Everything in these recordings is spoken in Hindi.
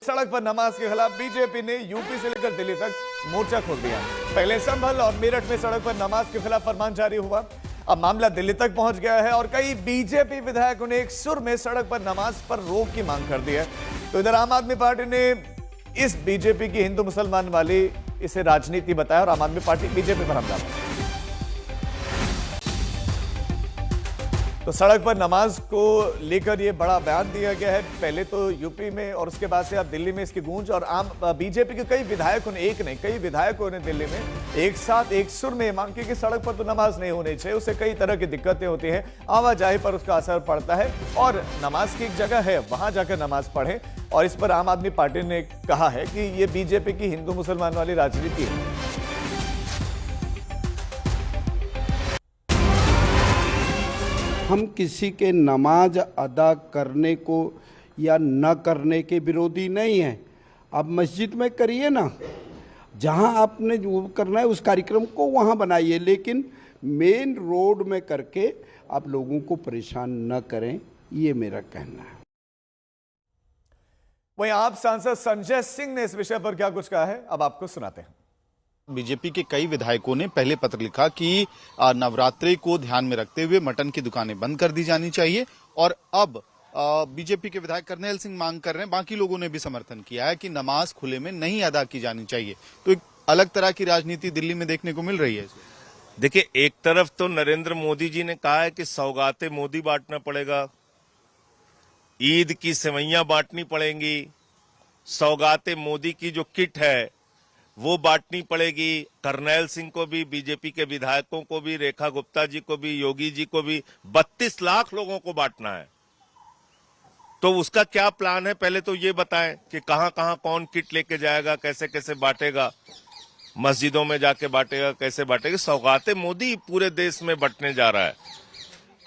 सड़क पर नमाज के खिलाफ बीजेपी ने यूपी से लेकर दिल्ली तक मोर्चा खोल दिया। पहले संभल और मेरठ में सड़क पर नमाज के खिलाफ फरमान जारी हुआ। अब मामला दिल्ली तक पहुंच गया है और कई बीजेपी विधायकों ने एक सुर में सड़क पर नमाज पर रोक की मांग कर दी है। तो इधर आम आदमी पार्टी ने इस बीजेपी की हिंदू मुसलमान वाली इसे राजनीति बताया और आम आदमी पार्टी बीजेपी पर हमला किया। तो सड़क पर नमाज को लेकर यह बड़ा बयान दिया गया है। पहले तो यूपी में और उसके बाद से अब दिल्ली में इसकी गूंज और आम बीजेपी के कई विधायकों ने, एक नहीं कई विधायकों ने दिल्ली में एक साथ एक सुर में मांग की कि सड़क पर तो नमाज नहीं होनी चाहिए, उससे कई तरह की दिक्कतें होती हैं, आवाजाही पर उसका असर पड़ता है और नमाज की एक जगह है वहां जाकर नमाज पढ़ें। और इस पर आम आदमी पार्टी ने कहा है कि यह बीजेपी की हिंदू मुसलमान वाली राजनीति है। हम किसी के नमाज अदा करने को या न करने के विरोधी नहीं हैं। आप मस्जिद में करिए ना, जहां आपने जो करना है उस कार्यक्रम को वहां बनाइए, लेकिन मेन रोड में करके आप लोगों को परेशान न करें, ये मेरा कहना है। वहीं आप सांसद संजय सिंह ने इस विषय पर क्या कुछ कहा है, अब आपको सुनाते हैं। बीजेपी के कई विधायकों ने पहले पत्र लिखा कि नवरात्रि को ध्यान में रखते हुए मटन की दुकानें बंद कर दी जानी चाहिए और अब बीजेपी के विधायक करनेल सिंह मांग कर रहे हैं, बाकी लोगों ने भी समर्थन किया है कि नमाज खुले में नहीं अदा की जानी चाहिए। तो एक अलग तरह की राजनीति दिल्ली में देखने को मिल रही है। देखिए, एक तरफ तो नरेंद्र मोदी जी ने कहा है कि सौगातें मोदी बांटना पड़ेगा, ईद की सेवैयां बांटनी पड़ेंगी, सौगातें मोदी की जो किट है वो बांटनी पड़ेगी। करनेल सिंह को भी, बीजेपी के विधायकों को भी, रेखा गुप्ता जी को भी, योगी जी को भी 32 लाख लोगों को बांटना है। तो उसका क्या प्लान है, पहले तो ये बताएं कि कहां कहां कौन किट लेके जाएगा, कैसे कैसे बांटेगा, मस्जिदों में जाके बांटेगा, कैसे बांटेगा। सौगातें मोदी पूरे देश में बंटने जा रहा है।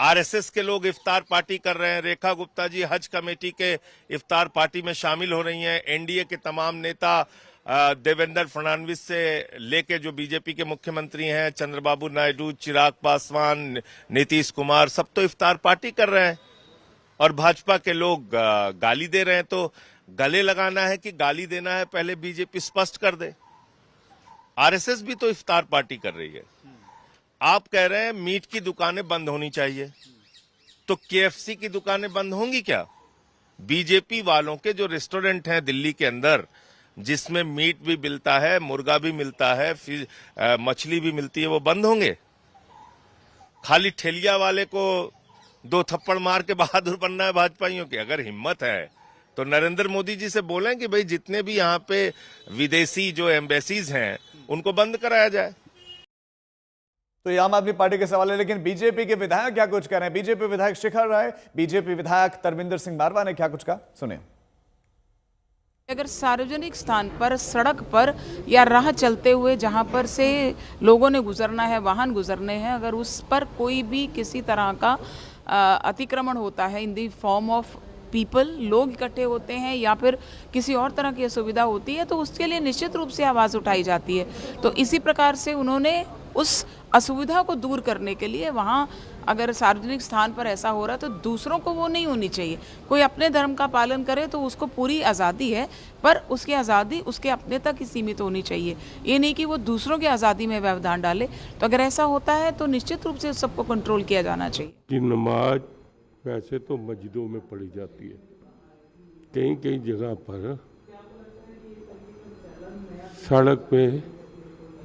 आरएसएस के लोग इफ्तार पार्टी कर रहे हैं, रेखा गुप्ता जी हज कमेटी के इफ्तार पार्टी में शामिल हो रही हैं। एनडीए के तमाम नेता देवेंद्र फडणवीस से लेके जो बीजेपी के मुख्यमंत्री हैं, चंद्रबाबू नायडू, चिराग पासवान, नीतीश कुमार, सब तो इफ्तार पार्टी कर रहे हैं और भाजपा के लोग गाली दे रहे हैं। तो गले लगाना है कि गाली देना है, पहले बीजेपी स्पष्ट कर दे। आरएसएस भी तो इफ्तार पार्टी कर रही है। आप कह रहे हैं मीट की दुकानें बंद होनी चाहिए, तो केएफसी की दुकानें बंद होंगी क्या? बीजेपी वालों के जो रेस्टोरेंट हैं दिल्ली के अंदर, जिसमें मीट भी मिलता है, मुर्गा भी मिलता है, फिर मछली भी मिलती है, वो बंद होंगे? खाली ठेलिया वाले को 2 थप्पड़ मार के बहादुर बनना है भाजपाइयों की? अगर हिम्मत है तो नरेंद्र मोदी जी से बोलें कि भाई जितने भी यहाँ पे विदेशी जो एम्बेसीज हैं उनको बंद कराया जाए। तो ये आम आदमी पार्टी के सवाल है, लेकिन बीजेपी के विधायक क्या कुछ कह रहे हैं। बीजेपी विधायक शिखर राय, बीजेपी विधायक तरविंदर सिंह बारवा ने क्या कुछ कहा, सुने। अगर सार्वजनिक स्थान पर, सड़क पर या राह चलते हुए जहां पर से लोगों ने गुजरना है, वाहन गुजरने हैं, अगर उस पर कोई भी किसी तरह का अतिक्रमण होता है इन दी फॉर्म ऑफ पीपल, लोग इकट्ठे होते हैं या फिर किसी और तरह की असुविधा होती है, तो उसके लिए निश्चित रूप से आवाज़ उठाई जाती है। तो इसी प्रकार से उन्होंने उस असुविधा को दूर करने के लिए वहाँ अगर सार्वजनिक स्थान पर ऐसा हो रहा है तो दूसरों को वो नहीं होनी चाहिए। कोई अपने धर्म का पालन करे तो उसको पूरी आज़ादी है, पर उसकी आज़ादी उसके अपने तक ही सीमित होनी चाहिए, ये नहीं कि वो दूसरों की आज़ादी में व्यवधान डाले। तो अगर ऐसा होता है तो निश्चित रूप से सबको कंट्रोल किया जाना चाहिए। कि नमाज वैसे तो मस्जिदों में पढ़ी जाती है, कई कई जगह पर सड़क पे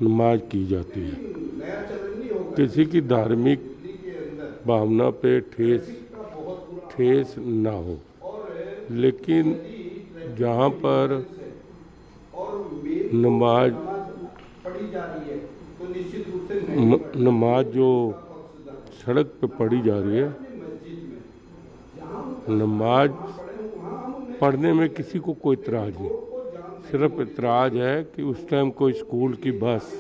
नमाज की जाती है। किसी की धार्मिक भावना पे ठेस ना हो, लेकिन जहाँ पर नमाज जो सड़क पे पढ़ी जा रही है, नमाज पढ़ने में किसी को कोई इतराज नहीं, सिर्फ इतराज है कि उस टाइम कोई स्कूल की बस,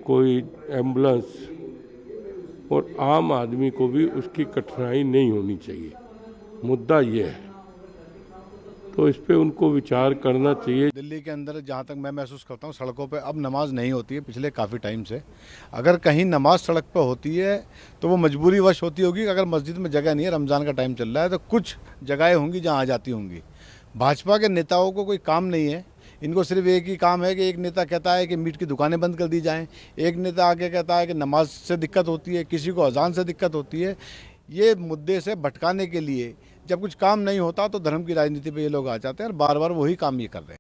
कोई एम्बुलेंस और आम आदमी को भी उसकी कठिनाई नहीं होनी चाहिए। मुद्दा ये है, तो इस पे उनको विचार करना चाहिए। दिल्ली के अंदर जहाँ तक मैं महसूस करता हूँ, सड़कों पे अब नमाज नहीं होती है पिछले काफ़ी टाइम से। अगर कहीं नमाज सड़क पे होती है तो वो मजबूरी वश होती होगी। अगर मस्जिद में जगह नहीं है, रमज़ान का टाइम चल रहा है, तो कुछ जगहें होंगी जहाँ आ जाती होंगी। भाजपा के नेताओं को कोई काम नहीं है, इनको सिर्फ एक ही काम है कि एक नेता कहता है कि मीट की दुकानें बंद कर दी जाएं, एक नेता आगे कहता है कि नमाज से दिक्कत होती है, किसी को अजान से दिक्कत होती है। ये मुद्दे से भटकाने के लिए जब कुछ काम नहीं होता तो धर्म की राजनीति पे ये लोग आ जाते हैं और बार बार वही काम ये कर रहे हैं।